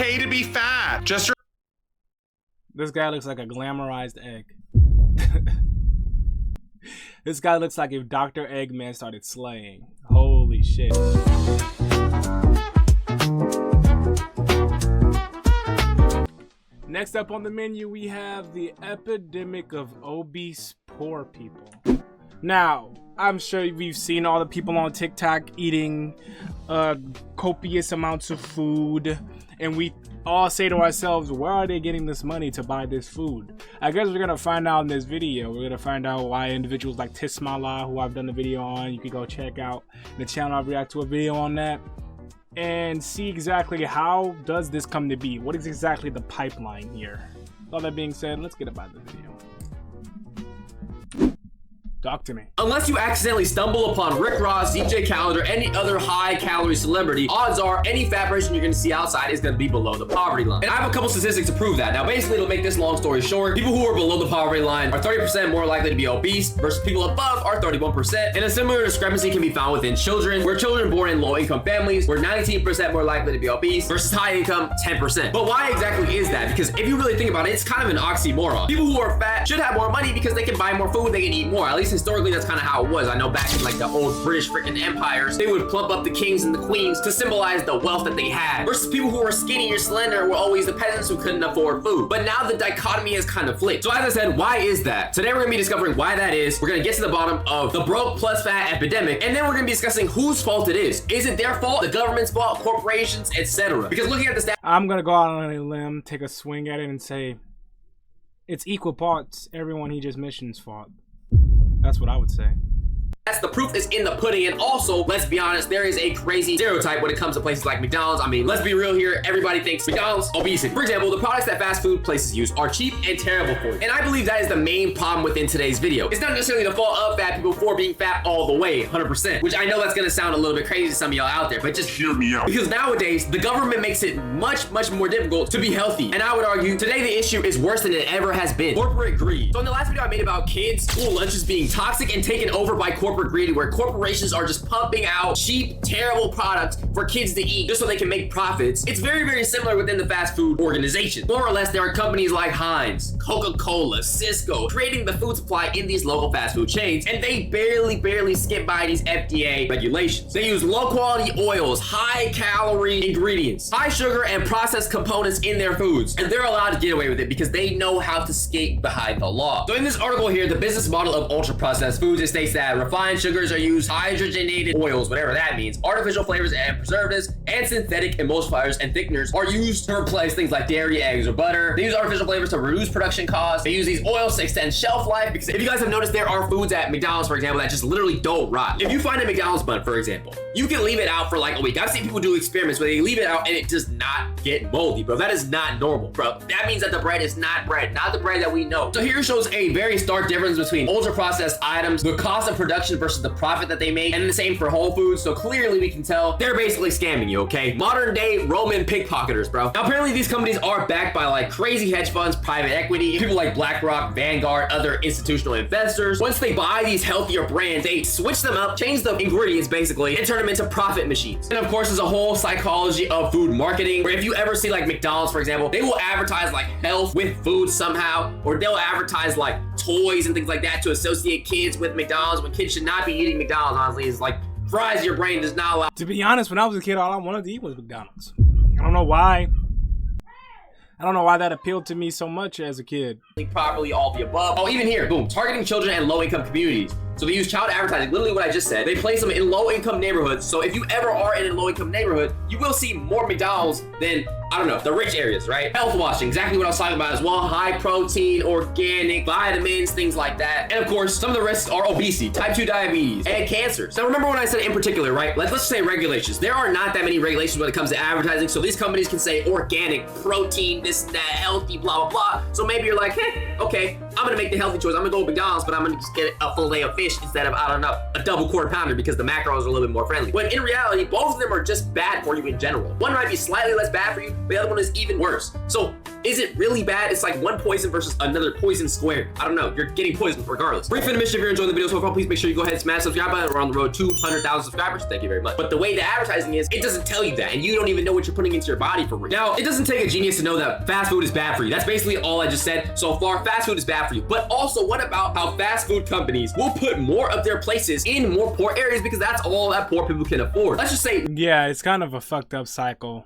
okay to be fat. Just This guy looks like a glamorized egg. This guy looks like if Dr. Eggman started slaying. Holy shit. Next up on the menu, we have the epidemic of obese poor people. Now, I'm sure we've seen all the people on TikTok eating copious amounts of food, and we all say to ourselves, where are they getting this money to buy this food? I guess we're gonna find out in this video. We're gonna find out why individuals like Tismala, who I've done a video on, you can go check out the channel. I'll react to a video on that and see exactly how does this come to be. What is exactly the pipeline here? With all that being said, let's get about the video. Talk to me. Unless you accidentally stumble upon Rick Ross, DJ Khaled, or any other high-calorie celebrity, odds are any fat person you're gonna see outside is gonna be below the poverty line. And I have a couple statistics to prove that. Now, basically, to make this long story short, people who are below the poverty line are 30% more likely to be obese versus people above are 31%. And a similar discrepancy can be found within children, where children born in low-income families were 19% more likely to be obese versus high-income 10%. But why exactly is that? Because if you really think about it, it's kind of an oxymoron. People who are fat should have more money because they can buy more food, they can eat more. At least historically, that's kind of how it was. I know back in like the old British freaking empires, they would plump up the kings and the queens to symbolize the wealth that they had, versus people who were skinny or slender were always the peasants who couldn't afford food. But now the dichotomy has kind of flipped. So as I said, why is that? Today we're gonna be discovering why that is. We're gonna get to the bottom of the broke plus fat epidemic, and then we're gonna be discussing whose fault it is. Is it their fault, the government's fault, corporations, etc.? Because looking at the stats, I'm gonna go out on a limb, take a swing at it, and say it's equal parts everyone he just mentioned's fault. That's what I would say. the proof is in the pudding. And also, let's be honest, there is a crazy stereotype when it comes to places like McDonald's. I mean, let's be real here. Everybody thinks McDonald's, obesity. For example, the products that fast food places use are cheap and terrible for you. And I believe that is the main problem within today's video. It's not necessarily the fault of fat people for being fat all the way, 100%, which I know that's gonna sound a little bit crazy to some of y'all out there, but just hear me out. Because nowadays, the government makes it much more difficult to be healthy. And I would argue today the issue is worse than it ever has been. Corporate greed. So in the last video I made about kids, school lunches being toxic and taken over by corporate greed, where corporations are just pumping out cheap, terrible products for kids to eat just so they can make profits. It's very similar within the fast food organization. More or less, there are companies like Heinz, Coca-Cola, Cisco, creating the food supply in these local fast food chains, and they barely skip by these FDA regulations. They use low quality oils, high calorie ingredients, high sugar and processed components in their foods, and they're allowed to get away with it because they know how to skate behind the law. So in this article here, the business model of ultra processed foods, it states that refined sugars are used, hydrogenated oils, whatever that means, artificial flavors and preservatives, and synthetic emulsifiers and thickeners are used to replace things like dairy, eggs, or butter. They use artificial flavors to reduce production costs. They use these oils to extend shelf life, because if you guys have noticed, there are foods at McDonald's, for example, that just literally don't rot. If you find a McDonald's bun, for example, you can leave it out for like a week. I've seen people do experiments where they leave it out and it does not get moldy, bro. That is not normal, bro. That means that the bread is not bread, not the bread that we know. So here shows a very stark difference between ultra processed items, the cost of production versus the profit that they make, and the same for Whole Foods. So clearly we can tell they're basically scamming you, okay? Modern day Roman pickpocketers, bro. Now apparently these companies are backed by like crazy hedge funds, private equity, people like BlackRock, Vanguard, other institutional investors. Once they buy these healthier brands, they switch them up, change the ingredients basically, and turn them into profit machines. And of course, there's a whole psychology of food marketing, where if you ever see like McDonald's, for example, they will advertise like health with food somehow, or they'll advertise like toys and things like that to associate kids with McDonald's, when kids should not be eating McDonald's. Honestly, it's like fries your brain does not allow. To be honest, when I was a kid, all I wanted to eat was McDonald's. I don't know why. I don't know why that appealed to me so much as a kid. Properly, all the above. Oh, even here, boom, targeting children and low-income communities. So they use child advertising, literally what I just said. They place them in low-income neighborhoods. So if you ever are in a low-income neighborhood, you will see more McDonald's than, I don't know, the rich areas, right? Health washing, exactly what I was talking about as well. High protein, organic, vitamins, things like that. And of course, some of the risks are obesity, type 2 diabetes, and cancer. So remember when I said in particular, right? Let's just say regulations. There are not that many regulations when it comes to advertising. So these companies can say organic, protein, this, that, healthy, blah, blah, blah. So maybe you're like, hey, okay, I'm gonna make the healthy choice. I'm gonna go with McDonald's, but I'm gonna just get a fillet of fish instead of, I don't know, a double quarter pounder, because the macros are a little bit more friendly. When in reality, both of them are just bad for you in general. One might be slightly less bad for you, but the other one is even worse. So Is it really bad? It's like one poison versus another poison squared. I don't know. You're getting poisoned regardless. Brief intermission. If you're enjoying the video so far, please make sure you go ahead and smash the subscribe button. We're on the road to 200,000 subscribers. Thank you very much. But the way the advertising is, it doesn't tell you that, and you don't even know what you're putting into your body for real. Now, it doesn't take a genius to know that fast food is bad for you. That's basically all I just said so far. Fast food is bad for you. But also, what about how fast food companies will put more of their places in more poor areas because that's all that poor people can afford? Let's just say, yeah, it's kind of a fucked up cycle.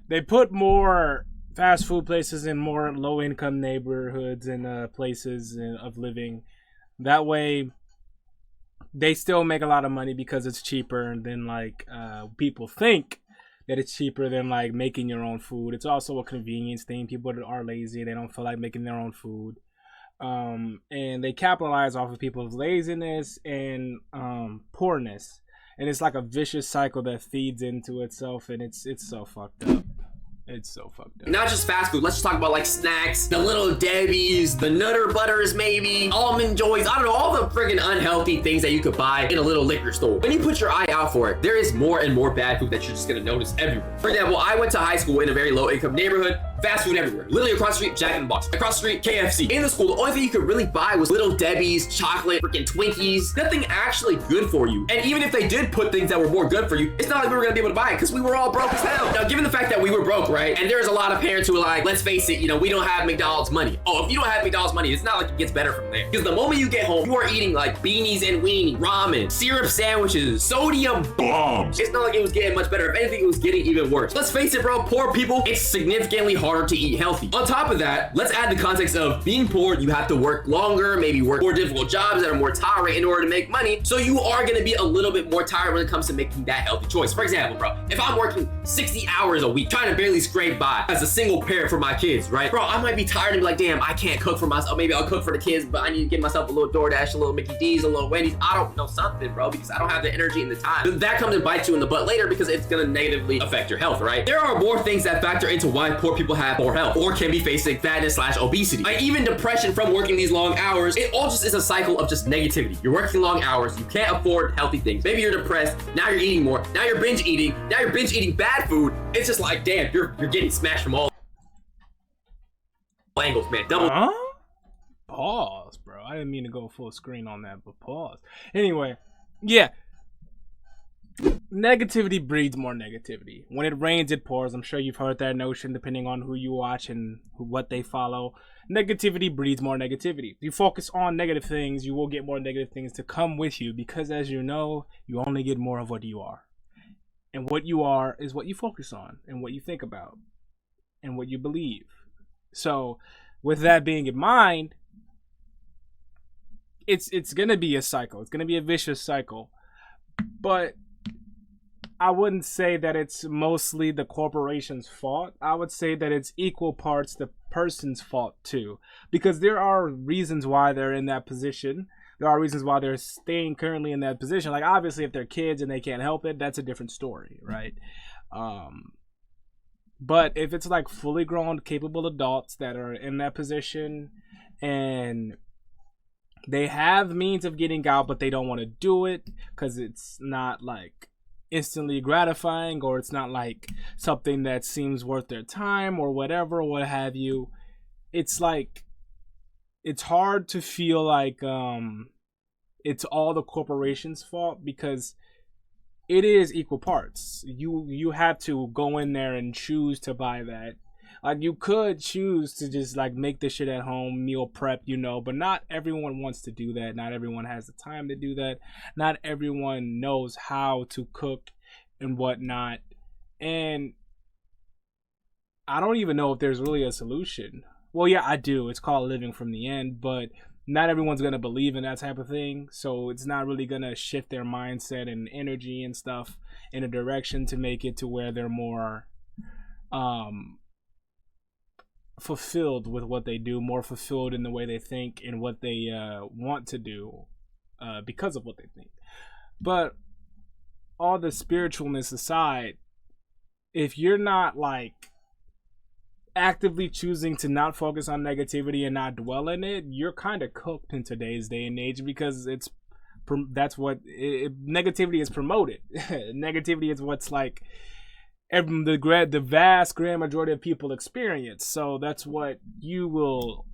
They put more fast food places in more low-income neighborhoods and places of living. That way, they still make a lot of money because it's cheaper than people think that it's cheaper than making your own food. It's also a convenience thing. People are lazy. They don't feel like making their own food. And they capitalize off of people's laziness and poorness. And it's like a vicious cycle that feeds into itself, and it's so fucked up. It's so fucked up. Not just fast food. Let's just talk about snacks, the Little Debbie's, the Nutter Butters, maybe Almond Joys. I don't know, all the friggin' unhealthy things that you could buy in a little liquor store. When you put your eye out for it, there is more and more bad food that you're just gonna notice everywhere. For example, I went to high school in a very low-income neighborhood. Fast food everywhere. Literally across the street, Jack in the Box. Across the street, KFC. In the school, the only thing you could really buy was Little Debbie's, chocolate, freaking Twinkies. Nothing actually good for you. And even if they did put things that were more good for you, it's not like we were gonna be able to buy it because we were all broke as hell. Now, given the fact that we were broke, right? And there's a lot of parents who are like, let's face it, we don't have McDonald's money. Oh, if you don't have McDonald's money, it's not like it gets better from there. Because the moment you get home, you are eating beanies and weenie, ramen, syrup sandwiches, sodium bombs. It's not like it was getting much better. If anything, it was getting even worse. Let's face it, bro, poor people, it's significantly harder to eat healthy. On top of that, let's add the context of being poor. You have to work longer, maybe work more difficult jobs that are more tiring in order to make money. So you are gonna be a little bit more tired when it comes to making that healthy choice. For example, bro, if I'm working 60 hours a week, trying to barely scrape by as a single parent for my kids, right? Bro, I might be tired and be like, damn, I can't cook for myself. Maybe I'll cook for the kids, but I need to get myself a little DoorDash, a little Mickey D's, a little Wendy's. I don't know, something, bro, because I don't have the energy and the time. That comes and bites you in the butt later because it's gonna negatively affect your health, right? There are more things that factor into why poor people have poor health or can be facing fatness/obesity. Even depression from working these long hours. It all just is a cycle of just negativity. You're working long hours. You can't afford healthy things. Maybe you're depressed. Now you're eating more. Now you're binge eating. Now you're binge eating bad food. It's just like, damn, you're getting smashed from all angles, man. Double. Pause, bro. I didn't mean to go full screen on that, but pause. Anyway, yeah. Negativity breeds more negativity. When it rains, it pours. I'm sure you've heard that notion, depending on who you watch and what they follow. Negativity breeds more negativity. If you focus on negative things, you will get more negative things to come with you because, as you know, you only get more of what you are. And what you are is what you focus on and what you think about and what you believe. So, with that being in mind, it's going to be a cycle. It's going to be a vicious cycle. But I wouldn't say that it's mostly the corporation's fault. I would say that it's equal parts the person's fault too. Because there are reasons why they're in that position. There are reasons why they're staying currently in that position. Obviously, if they're kids and they can't help it, that's a different story, right? But if it's fully grown, capable adults that are in that position and they have means of getting out, but they don't want to do it because it's not instantly gratifying, or it's not something that seems worth their time or whatever, or what have you. It's it's hard to feel it's all the corporation's fault because it is equal parts. You have to go in there and choose to buy that. You could choose to just make this shit at home, meal prep, but not everyone wants to do that. Not everyone has the time to do that. Not everyone knows how to cook and whatnot. And I don't even know if there's really a solution. Well, yeah, I do. It's called living from the end, but not everyone's going to believe in that type of thing. So it's not really going to shift their mindset and energy and stuff in a direction to make it to where they're more fulfilled with what they do, more fulfilled in the way they think and what they want to do because of what they think. But all the spiritualness aside, if you're not actively choosing to not focus on negativity and not dwell in it, you're kind of cooked in today's day and age because that's what negativity is promoted. Negativity is what's the vast grand majority of people experience. So that's what you will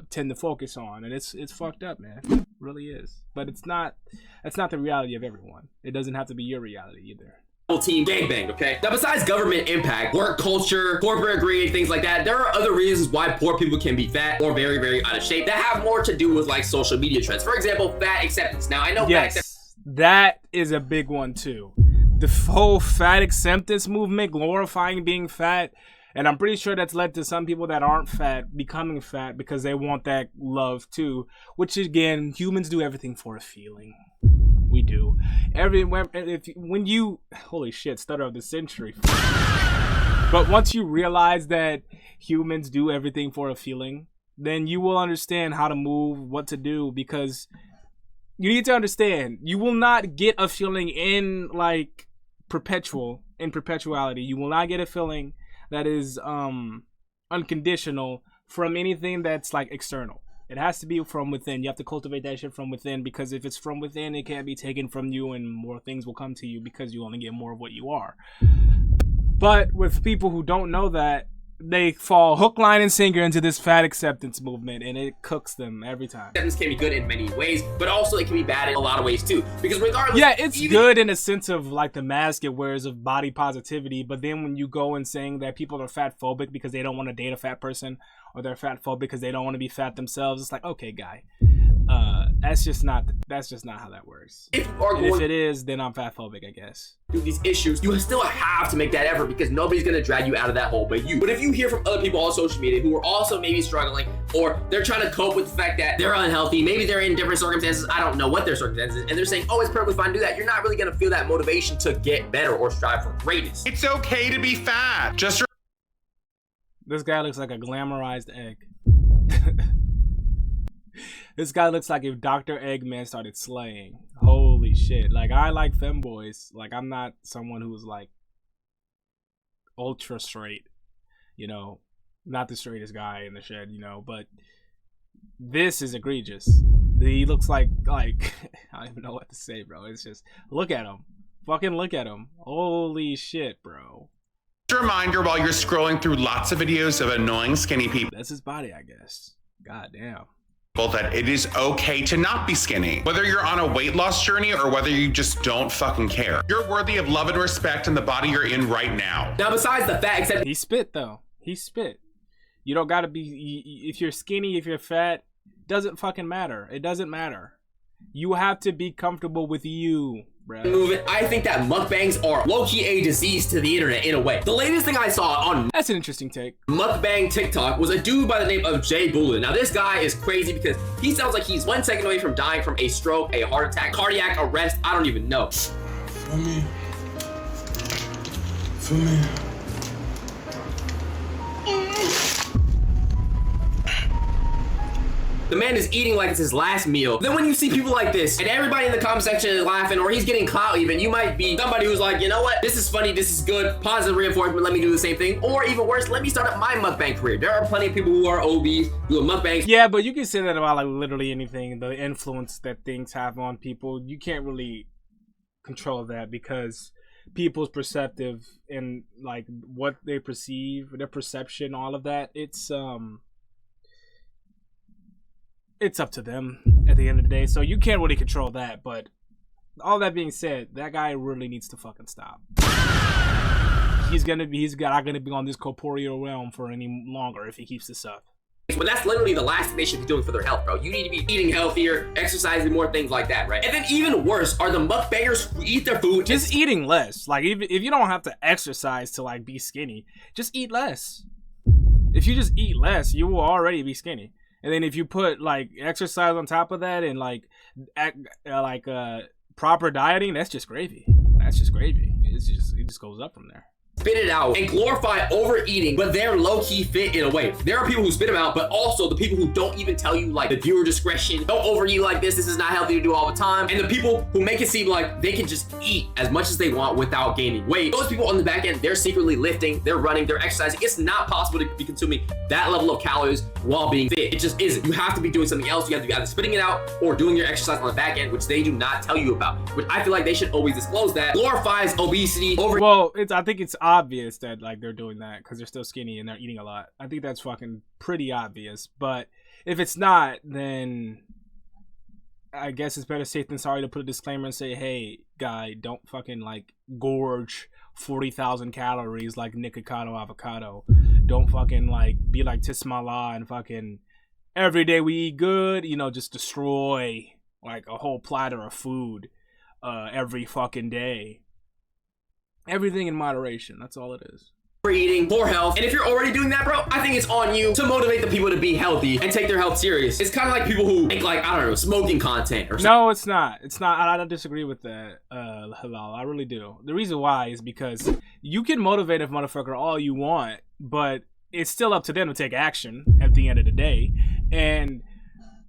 tend to focus on, and it's fucked up, man. It really is. But that's not the reality of everyone. It doesn't have to be your reality either. Team gangbang, okay? Now, besides government impact, work culture, corporate greed, things like that, there are other reasons why poor people can be fat or very, very out of shape that have more to do with like social media trends. For example, fat acceptance. Now, I know fat acceptance, that is a big one too. The whole fat acceptance movement, glorifying being fat, and I'm pretty sure that's led to some people that aren't fat becoming fat because they want that love too, which again, humans do everything for a feeling. We do. When you, holy shit, stutter of the century. But once you realize that humans do everything for a feeling, then you will understand how to move, what to do, because you need to understand, you will not get a feeling in like perpetuality. You will not get a feeling that is unconditional from anything that's like external. It has to be from within. You have to cultivate that shit from within, because if it's from within, it can't be taken from you, and more things will come to you because you only get more of what you are. But with people who don't know that, they fall hook, line, and sinker into this fat acceptance movement, and it cooks them every time. Acceptance can be good in many ways, but also it can be bad in a lot of ways too. Because regardless, yeah, it's good in a sense of like the mask it wears of body positivity, but then when you go and saying that people are fat phobic because they don't want to date a fat person, or they're fat phobic because they don't want to be fat themselves, it's like, okay, guy, that's just not how that works. If it is, then I'm fat phobic, I guess. Through these issues, you still have to make that effort, because nobody's gonna drag you out of that hole but you. But if you hear from other people on social media who are also maybe struggling, or they're trying to cope with the fact that they're unhealthy, maybe they're in different circumstances, I don't know what their circumstances, and they're saying, oh, it's perfectly fine to do that, you're not really gonna feel that motivation to get better or strive for greatness. It's okay to be fat. Just this guy looks like a glamorized egg. This guy looks like if Dr. Eggman started slaying. Holy shit. Like, I like femboys. Like, I'm not someone who's like ultra straight, you know, not the straightest guy in the shed, you know, but this is egregious. He looks like I don't even know what to say, bro. It's just, look at him. Fucking look at him. Holy shit, bro. a reminder while you're scrolling through lots of videos of annoying skinny people. That's his body, I guess. God damn. That it is okay to not be skinny. Whether you're on a weight loss journey or whether you just don't fucking care. You're worthy of love and respect in the body you're in right now. Now, besides the fat acceptance. He spit, though. He spit. You don't gotta be, if you're skinny, if you're fat, doesn't fucking matter. It doesn't matter. You have to be comfortable with you, bro. I think that mukbangs are low-key a disease to the internet in a way. The latest thing I saw on that's an interesting take. Mukbang TikTok was a dude by the name of Jay Bullen. Now this guy is crazy because he sounds like he's 1 second away from dying from a stroke, a heart attack, cardiac arrest, I don't even know. For me. For me. The man is eating like it's his last meal. Then when you see people like this, and everybody in the comment section is laughing, or he's getting clout even, you might be somebody who's like, you know what? This is funny, this is good, positive reinforcement, let me do the same thing. Or even worse, let me start up my mukbang career. There are plenty of people who are obese, doing mukbangs. Yeah, but you can say that about like literally anything, the influence that things have on people. You can't really control that because people's perceptive and like what they perceive, their perception, all of that, it's up to them at the end of the day, so you can't really control that. But all that being said, that guy really needs to fucking stop. He's not gonna be on this corporeal realm for any longer if he keeps this up. But that's literally the last thing they should be doing for their health, bro. You need to be eating healthier, exercising more, things like that, right? And then even worse are the mukbangers who eat their food just eating less. Like, even if you don't have to exercise to like be skinny, just eat less. If you just eat less, you will already be skinny. And then if you put like exercise on top of that and like proper dieting, that's just gravy. That's just gravy. It just goes up from there. Spit it out and glorify overeating, but they're low-key fit in a way. There are people who spit them out, but also the people who don't even tell you like the viewer discretion, don't overeat like this is not healthy to do all the time, and the people who make it seem like they can just eat as much as they want without gaining weight. Those people on the back end, they're secretly lifting, they're running, they're exercising. It's not possible to be consuming that level of calories while being fit. It just isn't. You have to be doing something else. You have to be either spitting it out or doing your exercise on the back end, which they do not tell you about, which I feel like they should always disclose that. Glorifies obesity over. Well, I think it's obvious that like they're doing that because they're still skinny and they're eating a lot. I think that's fucking pretty obvious. But if it's not, then I guess it's better safe than sorry to put a disclaimer and say, hey, guy, don't fucking like gorge 40,000 calories like Nikocado avocado. Don't fucking like be like Tismala and fucking every day we eat good, you know, just destroy like a whole platter of food every fucking day. Everything in moderation. That's all it is. Eating, poor health. And if you're already doing that, bro, I think it's on you to motivate the people to be healthy and take their health serious. It's kind of like people who make like, I don't know, smoking content or something. No, it's not. It's not. I don't disagree with that, Halal. I really do. The reason why is because you can motivate a motherfucker all you want, but it's still up to them to take action at the end of the day. And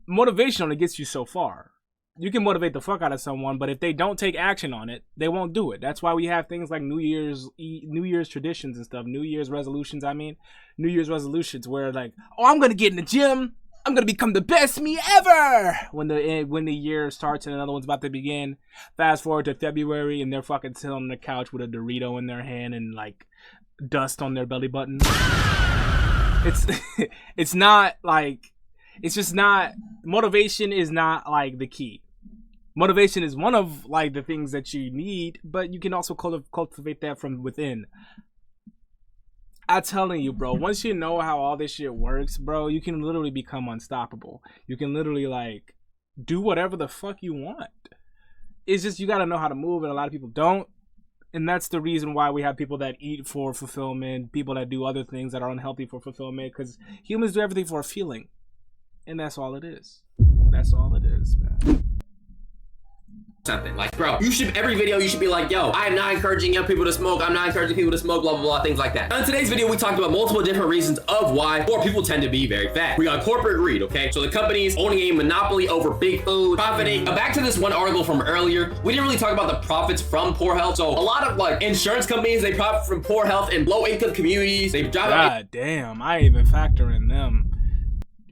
motivation only gets you so far. You can motivate the fuck out of someone, but if they don't take action on it, they won't do it. That's why we have things like New Year's traditions and stuff. New Year's resolutions, where like, oh, I'm gonna get in the gym. I'm gonna become the best me ever. When the year starts and another one's about to begin, fast forward to February and they're fucking sitting on the couch with a Dorito in their hand and like dust on their belly button. It's not like. It's just not, motivation is not like the key. Motivation is one of like the things that you need, but you can also cultivate that from within. I'm telling you, bro, once you know how all this shit works, bro, you can literally become unstoppable. You can literally like do whatever the fuck you want. It's just you gotta know how to move, and a lot of people don't. And that's the reason why we have people that eat for fulfillment, people that do other things that are unhealthy for fulfillment, because humans do everything for a feeling. And that's all it is. That's all it is, man. Something like, bro, every video you should be like, yo, I am not encouraging young people to smoke. I'm not encouraging people to smoke, blah, blah, blah, things like that. Now, in today's video, we talked about multiple different reasons of why poor people tend to be very fat. We got corporate greed, okay? So the companies owning a monopoly over big food, profiting. Back to this one article from earlier, we didn't really talk about the profits from poor health. So a lot of like insurance companies, they profit from poor health in low income communities. They drive God damn, I ain't even factor in them.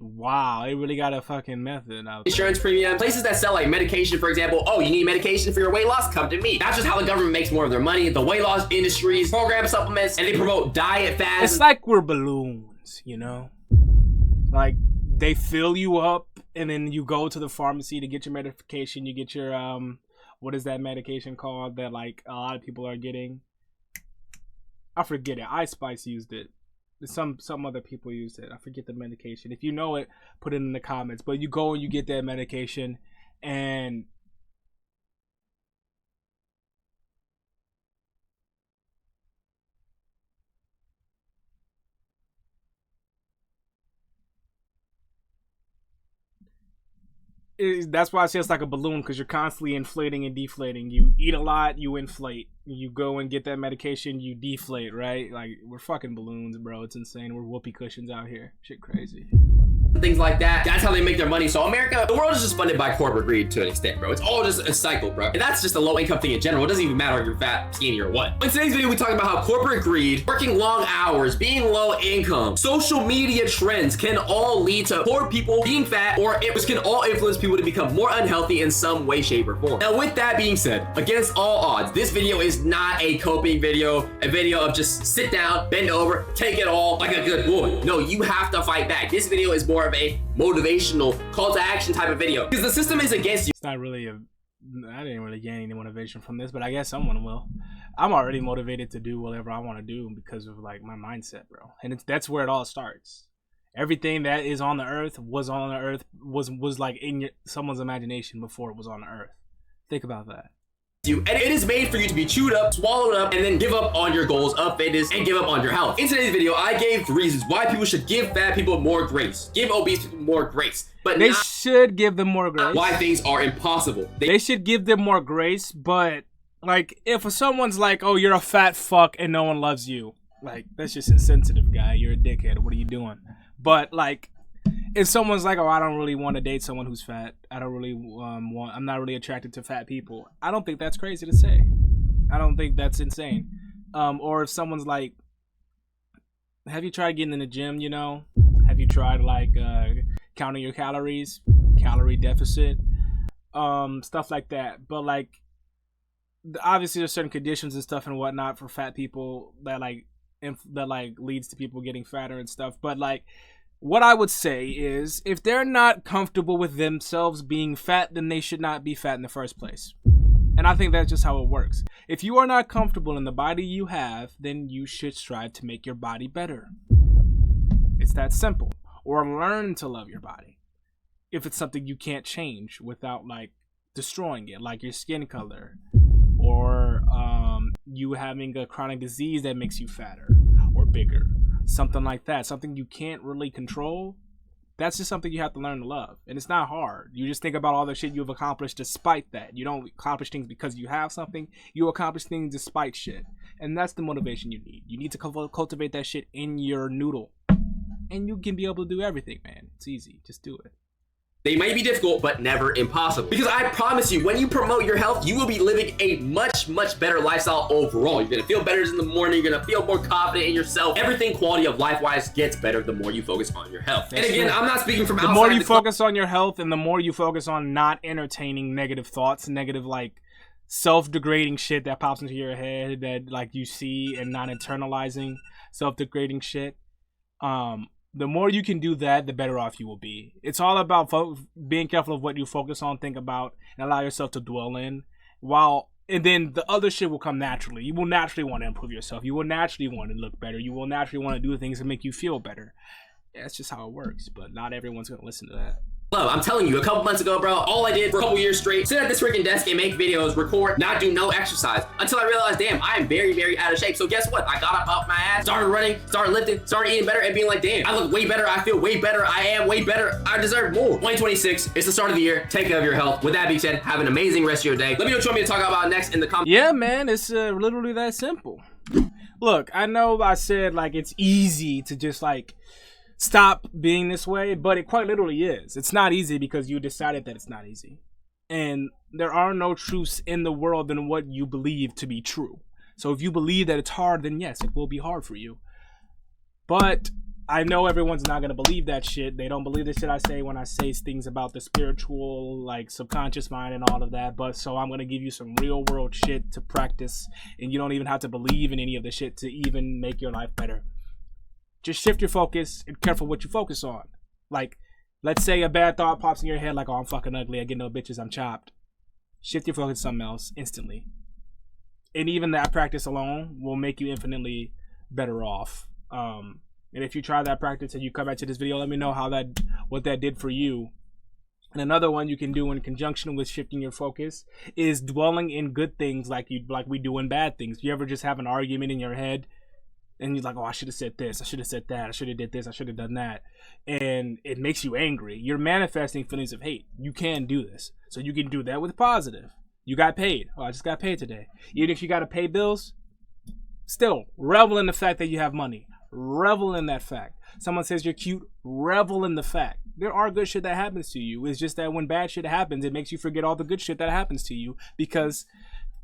Wow, they really got a fucking method out there. Insurance premium, places that sell like medication, for example. Oh, you need medication for your weight loss? Come to me. That's just how the government makes more of their money. The weight loss industries program supplements, and they promote diet fasts. It's like we're balloons, you know? Like they fill you up, and then you go to the pharmacy to get your medication. You get your what is that medication called that like a lot of people are getting? I forget it. hesSpaidz used it. Some other people used it. I forget the medication. If you know it, put it in the comments. But you go and you get that medication, and that's why I say it's like a balloon, because you're constantly inflating and deflating. You eat a lot, you inflate. You go and get that medication, you deflate, right? Like, we're fucking balloons, bro. It's insane. We're whoopee cushions out here. Shit crazy. Things like that. That's how they make their money. So America, the world is just funded by corporate greed to an extent, bro. It's all just a cycle, bro. And that's just a low income thing in general. It doesn't even matter if you're fat, skinny, or what. In today's video, we talk about how corporate greed, working long hours, being low income, social media trends can all lead to poor people being fat, or it can all influence people to become more unhealthy in some way, shape, or form. Now, with that being said, against all odds, this video is not a coping video, a video of just sit down, bend over, take it all like a good boy. No, you have to fight back. This video is more of a motivational call to action type of video, because the system is against you. It's not really I didn't really gain any motivation from this, but I guess someone will. I'm already motivated to do whatever I want to do because of like my mindset, bro. And that's where it all starts. Everything that is on the earth was like in someone's imagination before it was on the earth. Think about that. And it is made for you to be chewed up, swallowed up, and then give up on your goals of fitness and give up on your health. In today's video, I gave reasons why people should give fat people more grace, give obese people more grace, but they should give them more grace. Why things are impossible. They should give them more grace, but like if someone's like, oh, you're a fat fuck and no one loves you, like that's just insensitive, guy. You're a dickhead. What are you doing? But like, if someone's like, oh, I don't really want to date someone who's fat, I don't really I'm not really attracted to fat people, I don't think that's crazy to say. I don't think that's insane. Or if someone's like, have you tried getting in the gym, you know? Have you tried like counting your calories, calorie deficit, stuff like that. But like, obviously there's certain conditions and stuff and whatnot for fat people that like leads to people getting fatter and stuff. But like, what I would say is, if they're not comfortable with themselves being fat, then they should not be fat in the first place. And I think that's just how it works. If you are not comfortable in the body you have, then you should strive to make your body better. It's that simple. Or learn to love your body. If it's something you can't change without like destroying it, like your skin color, or you having a chronic disease that makes you fatter or bigger, something like that, something you can't really control. That's just something you have to learn to love. And it's not hard. You just think about all the shit you've accomplished despite that. You don't accomplish things because you have something. You accomplish things despite shit. And that's the motivation you need. You need to cultivate that shit in your noodle. And you can be able to do everything, man. It's easy. Just do it. They may be difficult, but never impossible. Because I promise you, when you promote your health, you will be living a much, much better lifestyle overall. You're gonna feel better in the morning. You're gonna feel more confident in yourself. Everything quality of life-wise gets better the more you focus on your health. And again, I'm not speaking from outside. The more you focus on your health and the more you focus on not entertaining negative thoughts, negative like self-degrading shit that pops into your head that like you see, and not internalizing self-degrading shit, the more you can do that, the better off you will be. It's all about being careful of what you focus on, think about, and allow yourself to dwell in. And then the other shit will come naturally. You will naturally want to improve yourself. You will naturally want to look better. You will naturally want to do things that make you feel better. Yeah, that's just how it works. But not everyone's going to listen to that. Love, I'm telling you, a couple months ago, bro, all I did for a couple years straight, sit at this freaking desk and make videos, record, not do no exercise, until I realized, damn, I am very, very out of shape. So guess what? I got up off my ass, started running, started lifting, started eating better, and being like, damn, I look way better, I feel way better, I am way better, I deserve more. 2026, it's the start of the year, take care of your health. With that being said, have an amazing rest of your day. Let me know what you want me to talk about next in the comments. Yeah, man, it's literally that simple. Look, I know I said, like, it's easy to just, like, stop being this way, but it quite literally is. It's not easy because you decided that it's not easy. And there are no truths in the world than what you believe to be true. So if you believe that it's hard, then yes, it will be hard for you. But I know everyone's not going to believe that shit. They don't believe the shit I say when I say things about the spiritual, like subconscious mind and all of that. But so I'm going to give you some real world shit to practice. And you don't even have to believe in any of the shit to even make your life better. Just shift your focus and careful what you focus on. Like, let's say a bad thought pops in your head like, oh, I'm fucking ugly, I get no bitches, I'm chopped. Shift your focus to something else instantly. And even that practice alone will make you infinitely better off. And if you try that practice and you come back to this video, let me know what that did for you. And another one you can do in conjunction with shifting your focus is dwelling in good things like we do in bad things. You ever just have an argument in your head and you're like, oh, I should have said this, I should have said that, I should have did this, I should have done that. And it makes you angry. You're manifesting feelings of hate. You can do this. So you can do that with positive. You got paid. Oh, I just got paid today. Even if you got to pay bills, still, revel in the fact that you have money. Revel in that fact. Someone says you're cute, revel in the fact. There are good shit that happens to you. It's just that when bad shit happens, it makes you forget all the good shit that happens to you, because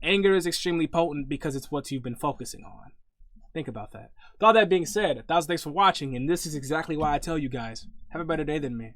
anger is extremely potent because it's what you've been focusing on. Think about that. With all that being said, 1,000 thanks for watching, and this is exactly why I tell you guys, have a better day than me.